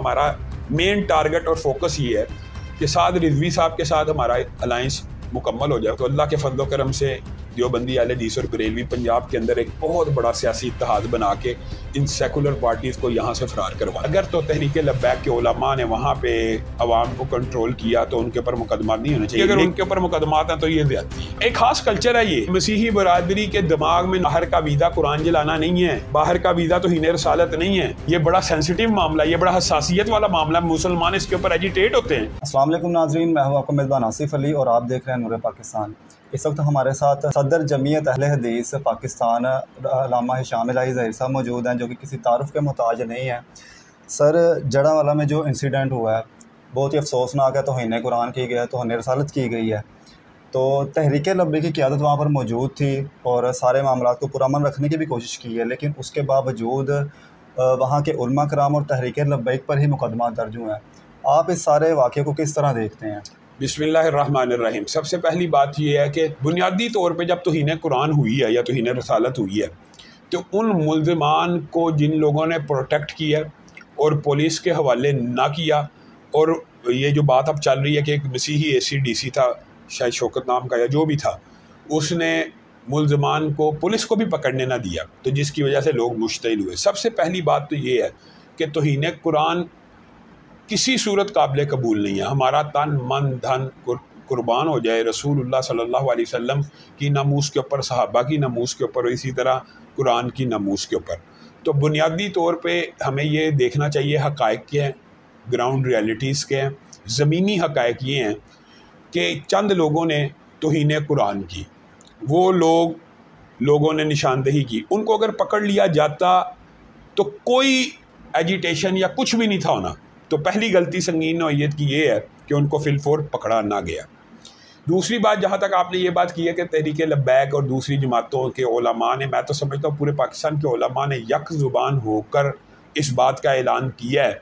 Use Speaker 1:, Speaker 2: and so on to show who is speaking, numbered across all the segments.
Speaker 1: हमारा main target और focus ये है कि साद रिजवी साहब के साथ हमारा अलायंस मुकम्मल हो जाए तो अल्लाह के फजल करम से देवबंदी अहले हदीस और बरेलवी पंजाब के अंदर एक बहुत बड़ा सियासी इत्तेहाद बना के इन सेकुलर पार्टीज़ को यहाँ से फरार करवा। अगर तो तहरीक लब्बैक के उलमा ने वहाँ पे अवाम को कंट्रोल किया तो उनके ऊपर मुकदमा नहीं होने चाहिए। अगर उनके ऊपर मुकदमा हैं तो ये ज्यादती है। एक खास कल्चर है ये मसीही बरादरी के दिमाग में बाहर का वीज़ा कुरान जलाना नहीं है, बाहर का वीज़ा तो हिने रसालत नहीं है। ये बड़ा सेंसिटिव मामला, ये बड़ा हसासियत वाला मामला, मुसलमान इसके ऊपर एजिटेट होते हैं।
Speaker 2: अस्सलाम वालेकुम नाज़रीन, मैं हूँ आपका मेज़बान आसिफ अली और आप देख रहे हैं नूर पाकिस्तान। इस वक्त हमारे साथ सदर जमीयत अहले हदीस पाकिस्तान अल्लामा हिशाम इलाही ज़हीर साहब मौजूद हैं, जो कि किसी तारुफ के मोहताज नहीं है। सर, जड़ावाला में जो इंसिडेंट हुआ है बहुत ही अफसोसनाक है। तौहीन कुरान की गई है, तौहीन रसालत की गई है। तो तहरीक लब्बैक की क़यादत वहाँ पर मौजूद थी और सारे मामलात को पुरअमन रखने की भी कोशिश की है, लेकिन उसके बावजूद वहाँ के उलमा कराम और तहरीक लब्बैक पर ही मुकदमा दर्ज हुए हैं। आप इस सारे वाक़े को किस तरह देखते हैं?
Speaker 1: बिस्मिल्लाहिर्रहमानिर्रहीम। सबसे पहली बात यह है कि बुनियादी तौर पे जब तौहीन कुरान हुई है या तौहीन रसालत हुई है तो उन मुल्ज़िमान को जिन लोगों ने प्रोटेक्ट किया और पुलिस के हवाले ना किया, और ये जो बात अब चल रही है कि एक मसीही ACDC था, शायद शौकत नाम का या जो भी था, उसने मुल्ज़िमान को पुलिस को भी पकड़ने ना दिया, तो जिसकी वजह से लोग मुश्तिल हुए। सबसे पहली बात तो ये है कि तौहीन कुरान किसी सूरत काबिल कबूल नहीं है। हमारा तन मन धन कुर्बान हो जाए रसूलुल्लाह सल्लल्लाहु अलैहि वसल्लम की नमूस के ऊपर, सहाबा की नमूस के ऊपर, और इसी तरह कुरान की नमूस के ऊपर। तो बुनियादी तौर पे हमें ये देखना चाहिए हक़ाइक़ क्या हैं, ग्राउंड रियलिटीज़ क्या हैं। ज़मीनी हक़ाइक़ ये हैं कि चंद लोगों ने तौहीन कुरान की, वो लोगों ने निशानदेही की, उनको अगर पकड़ लिया जाता तो कोई एजिटेशन या कुछ भी नहीं था होना। तो पहली गलती संगीन नौइयत की ये है कि उनको फिलफोर पकड़ा ना गया। दूसरी बात, जहाँ तक आपने ये बात की है कि तहरीक लब्बैक और दूसरी जमातों के उलमा ने, मैं तो समझता हूँ पूरे पाकिस्तान के उलमा ने यक ज़ुबान होकर इस बात का ऐलान किया है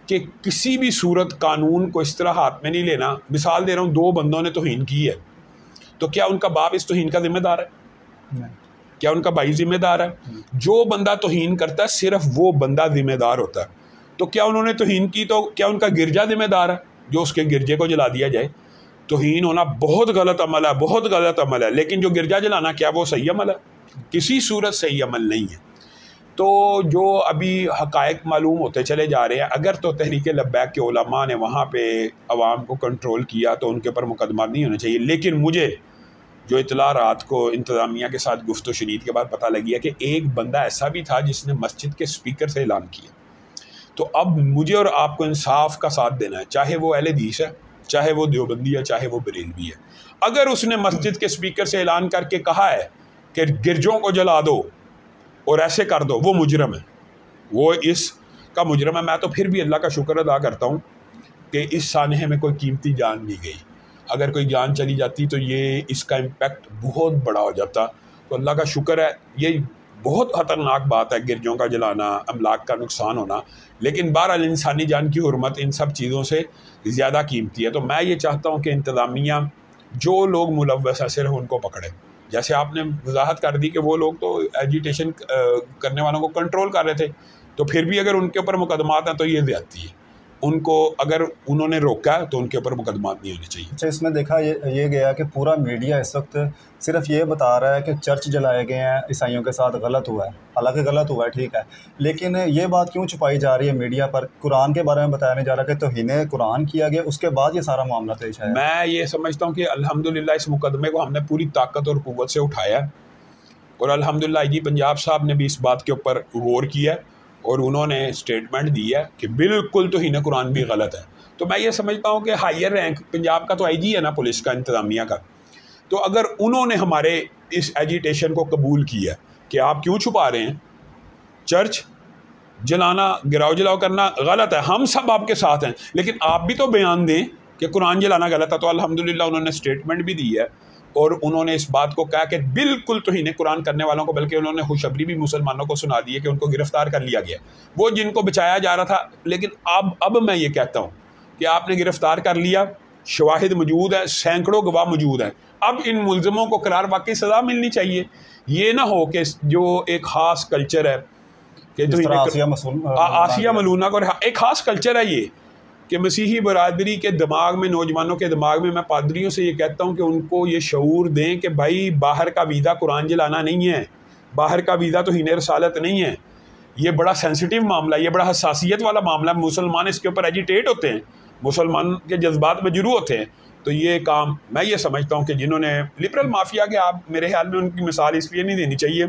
Speaker 1: कि किसी भी सूरत कानून को इस तरह हाथ में नहीं लेना। मिसाल दे रहा हूँ, 2 बंदों ने तौहीन की है तो क्या उनका बाप इस तौहीन का ज़िम्मेदार है? नहीं। क्या उनका भाई ज़िम्मेदार है? जो बंदा तौहीन करता है सिर्फ वो बंदा ज़िम्मेदार होता है। तो क्या उन्होंने तौहीन की तो क्या उनका गिरजा ज़िम्मेदार है जो उसके गिरजे को जला दिया जाए? तौहीन होना बहुत गलत अमल है, बहुत गलत अमल है, लेकिन जो गिरजा जलाना क्या वो सही अमल है? किसी सूरत सही अमल नहीं है। तो जो अभी हक़ाइक़ मालूम होते चले जा रहे हैं, अगर तो तहरीक लब्बैक के उलमा ने वहाँ पे अवाम को कंट्रोल किया तो उनके ऊपर मुकदमा नहीं होना चाहिए। लेकिन मुझे जो इतला रात को इंतज़ामिया के साथ गुफ्त शनीद के बाद पता लगी है कि एक बंदा ऐसा भी था जिसने मस्जिद के स्पीकर से ऐलान किया। तो अब मुझे और आपको इंसाफ का साथ देना है, चाहे वो अहले हदीस है, चाहे वो देवबंदी है, चाहे वो बरेलवी है। अगर उसने मस्जिद के स्पीकर से ऐलान करके कहा है कि गिरजों को जला दो और ऐसे कर दो, वो मुजरम है, वो इसका मुजरम है। मैं तो फिर भी अल्लाह का शुक्र अदा करता हूँ कि इस सानहे में कोई कीमती जान नहीं गई। अगर कोई जान चली जाती तो ये इसका इम्पेक्ट बहुत बड़ा हो जाता। तो अल्लाह का शुक्र है, ये बहुत ख़तरनाक बात है गिरजों का जलाना, अमलाक का नुकसान होना, लेकिन बहरहाल इंसानी जान की हुर्मत इन सब चीज़ों से ज़्यादा कीमती है। तो मैं ये चाहता हूँ कि इंतज़ामिया जो लोग मुलव्वस है सिर्फ उनको पकड़े। जैसे आपने वजाहत कर दी कि वो लोग तो एजिटेशन करने वालों को कंट्रोल कर रहे थे, तो फिर भी अगर उनके ऊपर मुकदमात हैं तो ये ज़्यादती है। उनको अगर उन्होंने रोका तो उनके ऊपर मुकदमात नहीं होने चाहिए।
Speaker 2: अच्छा, इसमें देखा ये गया कि पूरा मीडिया इस वक्त सिर्फ ये बता रहा है कि चर्च जलाए गए हैं, ईसाइयों के साथ गलत हुआ है। हालांकि गलत हुआ है, ठीक है, लेकिन ये बात क्यों छुपाई जा रही है मीडिया पर? कुरान के बारे में बताया नहीं जा रहा कि तौहीन कुरान किया गया, उसके बाद ये सारा मामला पेश आया।
Speaker 1: मैं ये समझता हूँ कि अल्हम्दुलिल्लाह इस मुकदमे को हमने पूरी ताकत और क़ुव्वत से उठाया और अल्हम्दुलिल्लाह IG पंजाब साहब ने भी इस बात के ऊपर गौर किया और उन्होंने स्टेटमेंट दी है कि बिल्कुल तौहीन कुरान भी गलत है। तो मैं ये समझता हूँ कि हायर रैंक पंजाब का तो IG है ना, पुलिस का, इंतज़ामिया का, तो अगर उन्होंने हमारे इस एजिटेशन को कबूल किया कि आप क्यों छुपा रहे हैं, चर्च जलाना, गिराव जलाव करना गलत है, हम सब आपके साथ हैं, लेकिन आप भी तो बयान दें कि कुरान जलाना गलत है। तो अल्हम्दुलिल्लाह उन्होंने स्टेटमेंट भी दी है और उन्होंने इस बात को कहा कि बिल्कुल तौहीन कुरान करने वालों को, बल्कि उन्होंने खुशखबरी भी मुसलमानों को सुना दी है कि उनको गिरफ़्तार कर लिया गया, वो जिनको बचाया जा रहा था। लेकिन अब मैं ये कहता हूँ कि आपने गिरफ़्तार कर लिया, शवाहिद मौजूद है, सैकड़ों गवाह मौजूद हैं, अब इन मुल्ज़िमों को करार वाकई सज़ा मिलनी चाहिए। ये ना हो कि जो एक ख़ास कल्चर है कि आसिया मलूना का एक ख़ास कल्चर है ये कि मसीही बरादरी के दिमाग में, नौजवानों के दिमाग में, मैं पादरियों से ये कहता हूँ कि उनको ये शऊर दें कि भाई बाहर का वीज़ा कुरान जलाना नहीं है, बाहर का वीज़ा तो हीने रसालत नहीं है। ये बड़ा सेंसिटिव मामला, ये बड़ा हसासियत वाला मामला, मुसलमान इसके ऊपर एजिटेट होते हैं, मुसलमान के जज्बात मजरू होते हैं। तो ये काम मैं ये समझता हूँ कि जिन्होंने लिबरल माफिया के, आप मेरे ख्याल में उनकी मिसाल इसलिए नहीं देनी चाहिए,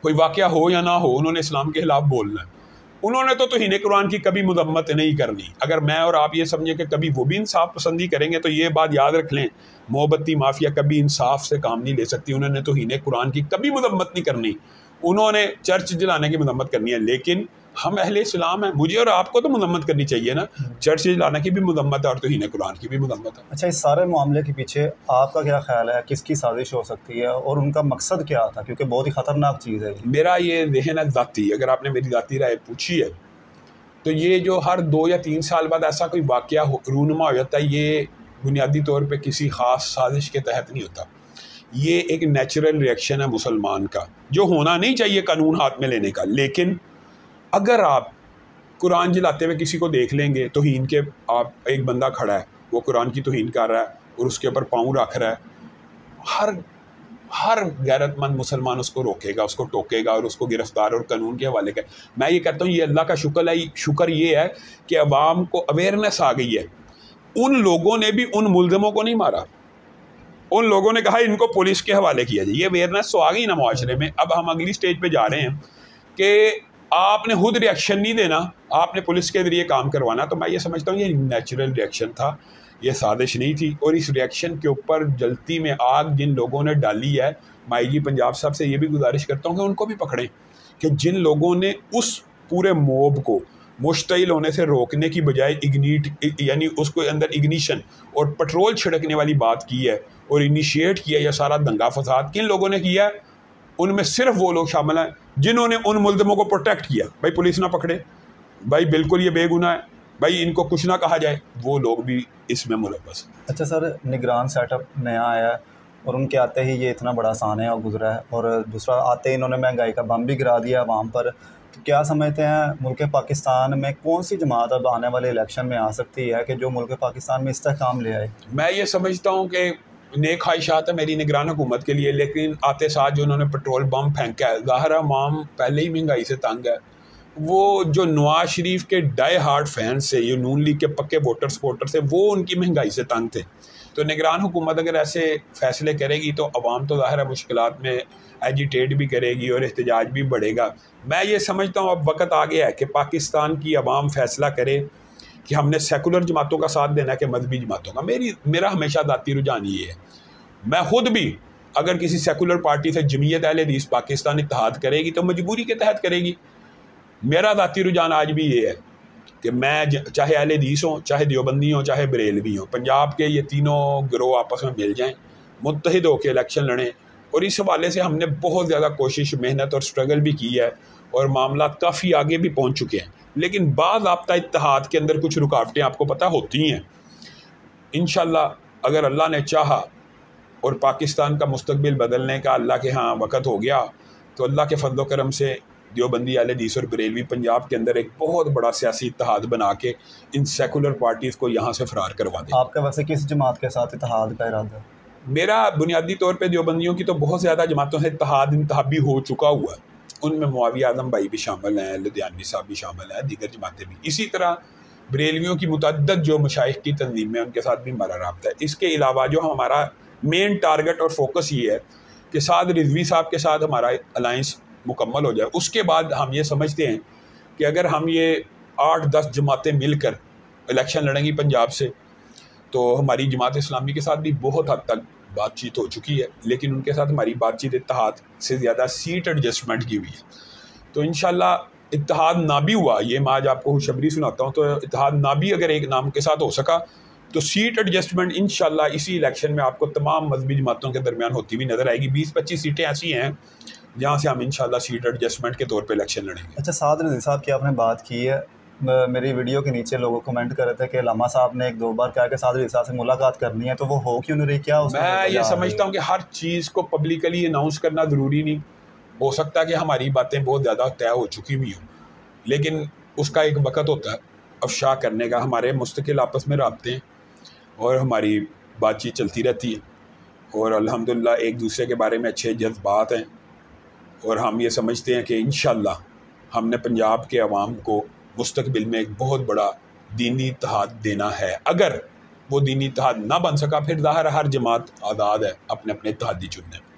Speaker 1: कोई वाक़या हो या ना हो, उन्होंने इस्लाम के ख़िलाफ़ बोलना है। उन्होंने तो तौहीन कुरान की कभी मजम्मत नहीं करनी। अगर मैं और आप ये समझें कि कभी वो भी इंसाफ पसंदी करेंगे तो ये बात याद रख लें, मोहब्बती माफिया कभी इंसाफ से काम नहीं ले सकती। उन्होंने तौहीन कुरान की कभी मजम्मत नहीं करनी, उन्होंने चर्च जलाने की मजम्मत करनी है। लेकिन हम अहले इस्लाम हैं, मुझे और आपको तो मजम्मत करनी चाहिए ना, चर्च जलाने की भी मजम्मत है और तौहीन कुरान की भी मजम्मत है।
Speaker 2: अच्छा, इस सारे मामले के पीछे आपका क्या ख्याल है, किसकी साजिश हो सकती है और उनका मकसद क्या था, क्योंकि बहुत ही ख़तरनाक चीज़ है।
Speaker 1: मेरा ये जहन है ज़ाती, अगर आपने मेरी ज़ाती राय पूछी है तो ये जो हर 2 या 3 साल बाद ऐसा कोई वाक़या रूनुमा हो जाता है, ये बुनियादी तौर पे किसी ख़ास साजिश के तहत नहीं होता। ये एक नेचुरल रिएक्शन है मुसलमान का, जो होना नहीं चाहिए कानून हाथ में लेने का। लेकिन अगर आप कुरान जलाते हुए किसी को देख लेंगे, तौहीन के, आप एक बंदा खड़ा है, वो कुरान की तौहीन कर रहा है और उसके ऊपर पाँव रख रहा है, हर गैरतमंद मुसलमान उसको रोकेगा, उसको टोकेगा और उसको गिरफ्तार और कानून के हवाले कर। मैं ये कहता हूँ ये अल्लाह का शुक्र ये है कि अवाम को अवेयरनेस आ गई है। उन लोगों ने भी उन मुल्ज़िमों को नहीं मारा, उन लोगों ने कहा इनको पुलिस के हवाले किया जाए। ये अवेयरनेस तो आ गई ना माशरे में। अब हम अगली स्टेज पे जा रहे हैं कि आपने खुद रिएक्शन नहीं देना, आपने पुलिस के ज़रिए काम करवाना। तो मैं ये समझता हूँ ये नेचुरल रिएक्शन था, ये साजिश नहीं थी। और इस रिएक्शन के ऊपर जलती में आग जिन लोगों ने डाली है, मैं IG पंजाब साहब से ये भी गुजारिश करता हूँ कि उनको भी पकड़ें, कि जिन लोगों ने उस पूरे मोब को मुश्तइल होने से रोकने की बजाय यानी उसको अंदर इग्निशन और पेट्रोल छिड़कने वाली बात की है और इनिशिएट किया यह सारा दंगा फसाद, किन लोगों ने किया है? उनमें सिर्फ वो लोग शामिल हैं जिन्होंने उन मुल्ज़िमों को प्रोटेक्ट किया। भाई पुलिस ना पकड़े, भाई बिल्कुल ये बेगुनाह है, भाई इनको कुछ ना कहा जाए, वो लोग भी इसमें मुलव्वस हैं।
Speaker 2: अच्छा सर, निगरान सेटअप नया आया है और उनके आते ही ये इतना बड़ा सानिया गुजरा है, और दूसरा आते ही इन्होंने महंगाई का बम भी गिरा दिया अवाम पर। तो क्या समझते हैं मुल्क पाकिस्तान में कौन सी जमात अब आने वाले इलेक्शन में आ सकती है कि जो मुल्क पाकिस्तान में इस्तेहकाम ले आए? मैं
Speaker 1: ये समझता हूँ कि नेक ख्वाहिशात है मेरी निगरान हुकूमत के लिए, लेकिन आते साथ जो उन्होंने पेट्रोल बम फेंका है, ज़ाहिर है अवाम पहले ही महंगाई से तंग है। वो जो नवाज शरीफ के डाई हार्ड फैंस से, ये नून लीग के पक्के वोटर सपोर्टर से, वो उनकी महंगाई से तंग थे। तो निगरान हुकूमत अगर ऐसे फैसले करेगी तो अवाम तो ज़ाहिर है मुश्किलात में एजिटेट भी करेगी और एहतजाज भी बढ़ेगा। मैं ये समझता हूँ अब वक्त आ गया है कि पाकिस्तान की अवाम फैसला करे कि हमने सेकुलर जमातों का साथ देना है कि मजहबी जमातों का। मेरा हमेशा ज़ाती रुझान ये है, मैं खुद भी अगर किसी सेकुलर पार्टी से जमीयत अहले हदीस पाकिस्तान इत्तेहाद करेगी तो मजबूरी के तहत करेगी। मेरा ज़ाती रुझान आज भी ये है कि मैं चाहे अहले हदीस हों, चाहे देवबंदी हों, चाहे बरेलवी हों, पंजाब के ये तीनों गिरोह आपस में मिल जाएं, मुत्तहिद होकर इलेक्शन लड़ें। और इस हवाले से हमने बहुत ज़्यादा कोशिश, मेहनत और स्ट्रगल भी की है और मामला काफ़ी आगे भी पहुंच चुके हैं। लेकिन बाज़ाब्ता इत्तेहाद के अंदर कुछ रुकावटें आपको पता होती हैं। इंशाअल्लाह अगर अल्लाह ने चाहा और पाकिस्तान का मुस्तकबिल बदलने का अल्लाह के यहाँ वक़्त हो गया तो अल्लाह के फजल करम से देवबंदी अहले हदीस और बरेलवी पंजाब के अंदर एक बहुत बड़ा सियासी इत्तेहाद बना के इन सेकुलर पार्टीज़ को यहाँ से फरार करवा दें।
Speaker 2: आपका वैसे किस जमात के साथ इत्तेहाद का इरादा है?
Speaker 1: मेरा बुनियादी तौर पे देवबंदियों की तो बहुत ज़्यादा जमातों से इत्तेहाद इंतहाबी हो चुका हुआ है। उनमें मुआविया आज़म भाई भी शामिल हैं, लुधियानवी साहब भी शामिल हैं, दीगर जमातें भी। इसी तरह बरेलवियों की मुतअद्दद जो मशाइख की तंजीम है उनके साथ भी हमारा राब्ता है। इसके अलावा जो हमारा मेन टारगेट और फोकस ये है कि साद रिजवी साहब के साथ हमारा अलाइंस मुकम्मल हो जाए। उसके बाद हम ये समझते हैं कि अगर हम ये 8-10 जमातें मिलकर इलेक्शन लड़ेंगी पंजाब से तो हमारी जमात इस्लामी के साथ भी बहुत हद तक बातचीत हो चुकी है, लेकिन उनके साथ हमारी बातचीत इत्तेहाद से ज़्यादा सीट एडजस्टमेंट की हुई है। तो इंशाल्लाह इत्तेहाद ना भी हुआ, ये मैं आज आपको खुशखबरी सुनाता हूँ, तो इत्तेहाद ना भी अगर एक नाम के साथ हो सका तो सीट एडजस्टमेंट इंशाल्लाह इसी इलेक्शन में आपको तमाम मजहबी जमातों के दरमियान होती हुई नज़र आएगी। 20-25 सीटें ऐसी हैं जहाँ से हम इंशाल्लाह सीट एडजस्टमेंट के तौर पे इलेक्शन लड़ेंगे।
Speaker 2: अच्छा, साद रज़ी साहब की आपने बात की है, मेरी वीडियो के नीचे लोगों कमेंट कर रहे थे कि लामा साहब ने 1-2 बार कहा कि साद रज़ी साहब से मुलाकात करनी है, तो वो हो क्यों नहीं रही? क्या
Speaker 1: मैं ये समझता हूँ कि हर चीज़ को पब्लिकली अनाउंस करना ज़रूरी नहीं। हो सकता है कि हमारी बातें बहुत ज़्यादा तय हो चुकी हुई हों, लेकिन उसका एक वक़्त होता है अफ़शा करने का। हमारे मुस्तकिल आपस में राब्ते हैं और हमारी बातचीत चलती रहती है, और अल्हम्दुलिल्लाह एक दूसरे के बारे में अच्छे जज्बात हैं, और हम ये समझते हैं कि इंशाअल्लाह हमने पंजाब के अवाम को मुस्तकबिल में एक बहुत बड़ा दीनी इत्तेहाद देना है। अगर वो दीनी इत्तेहाद ना बन सका, फिर ज़ाहिर हर जमात आज़ाद है अपने अपने इत्तेहादी चुनने में।